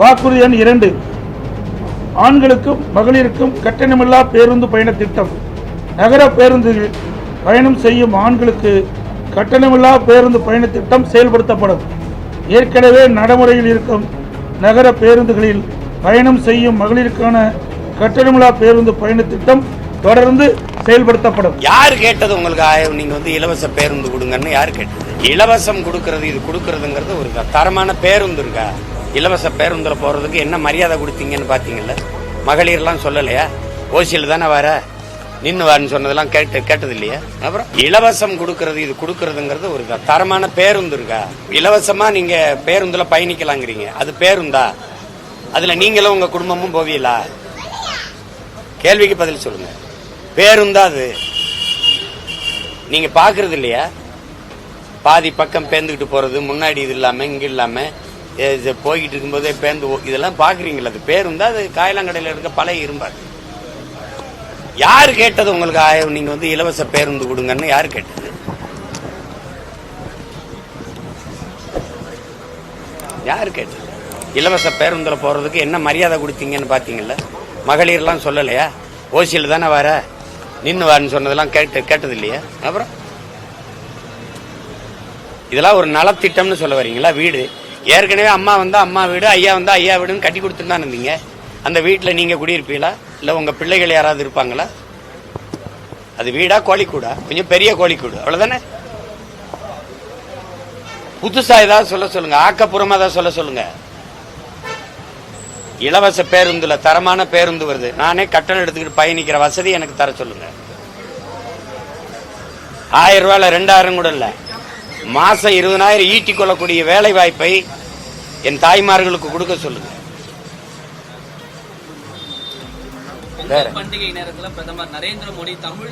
வாக்குறுதி எண் 2, ஆண்களுக்கும் மகளிருக்கும் கட்டணமில்லா பேருந்து பயண திட்டம். நகர பேருந்துகளில் பயணம் செய்யும் ஆண்களுக்கு கட்டணமில்லா பேருந்து பயண திட்டம் செயல்படுத்தப்படும். ஏற்கனவே நடைமுறையில் இருக்கும் நகர பேருந்துகளில் பயணம் செய்யும் மகளிருக்கான கட்டணமில்லா பேருந்து பயண திட்டம் தொடர்ந்து செயல்படுத்தப்படும். யார் கேட்டது உங்களுக்கு? நீங்க இலவச பேருந்து கொடுங்கன்னு யார் கேட்டது? இலவசம் கொடுக்கறது, இது கொடுக்கறதுங்கிறது ஒரு தரமான பேருந்து இருக்கா? இலவச பேருந்துல போறதுக்கு என்ன மரியாதை கொடுத்தீங்கன்னு பாத்தீங்கல்ல? மகளிர்லாம் சொல்லலையா? ஓசியில் தானே வர, நின்று வான்னு சொன்னதெல்லாம் கேட்டது இல்லையா? அப்புறம் இலவசம் கொடுக்கறது, இது கொடுக்கறதுங்கிறது ஒரு தரமான பேருந்து இருக்கா? இலவசமா நீங்க பேருந்துல பயணிக்கலாங்கிறீங்க, அது பேருந்தா? அதுல நீங்களும் உங்க குடும்பமும் போவீங்களா? கேள்விக்கு பதில் சொல்லுங்க. பேருந்தா அது? நீங்க பாக்குறது இல்லையா? பாதி பக்கம் பேந்துக்கிட்டு போறது, முன்னாடி இது இல்லாம இங்க இல்லாம போய்கிட்டு இருக்கும்போதே பேருந்து, இதெல்லாம் பாக்குறீங்களா? அது பேருந்தா? அது காயலாங்கடையில இருக்க பழைய இரும்பாது. யாரு கேட்டது உங்களுக்கு? நீங்க இலவச பேருந்து கொடுங்கன்னு யாரு கேட்டது? யாரு கேட்டது? இலவச பேருந்துல போறதுக்கு என்ன மரியாதை கொடுத்தீங்கன்னு பாத்தீங்கல்ல? மகளிர்லாம் சொல்லலையா? ஓசியில் தானே வர, நின்று வான்னு சொன்னதெல்லாம் கேட்டது இல்லையா? அப்புறம் இதெல்லாம் ஒரு நலத்திட்டம்னு சொல்ல வரீங்களா? வீடு ஏற்கனவே அம்மா வந்தா அம்மா வீடு, ஐயா வந்தா ஐயா வீடுன்னு கட்டி கொடுத்துட்டு தான் இருந்தீங்க. அந்த வீட்டில் நீங்க குடியிருப்பீங்களா? இல்ல உங்க பிள்ளைகள் யாராவது இருப்பாங்களா? அது வீடா கோழிக்கூடா? கொஞ்சம் பெரிய கோழிக்கூடு, அவ்வளவுதானே. புதுசா ஏதாவது சொல்ல சொல்லுங்க, ஆக்கப்பூர்வமா ஏதாவது சொல்ல சொல்லுங்க. இலவச பேருந்துல தரமான பேருந்து வருது, நானே கட்டணம் எடுத்துக்கிட்டு பயணிக்கிற வசதி எனக்கு தர சொல்லுங்க. 1000 ரூபாயில 2000 கூட இல்ல, மாசம் 20,000 ஈட்டிக் கொள்ளக்கூடிய வேலை வாய்ப்பை என் தாய்மார்களுக்கு கொடுக்க சொல்லுங்க. பண்டிகை நேரத்தில் பிரதமர் நரேந்திர மோடி தமிழ்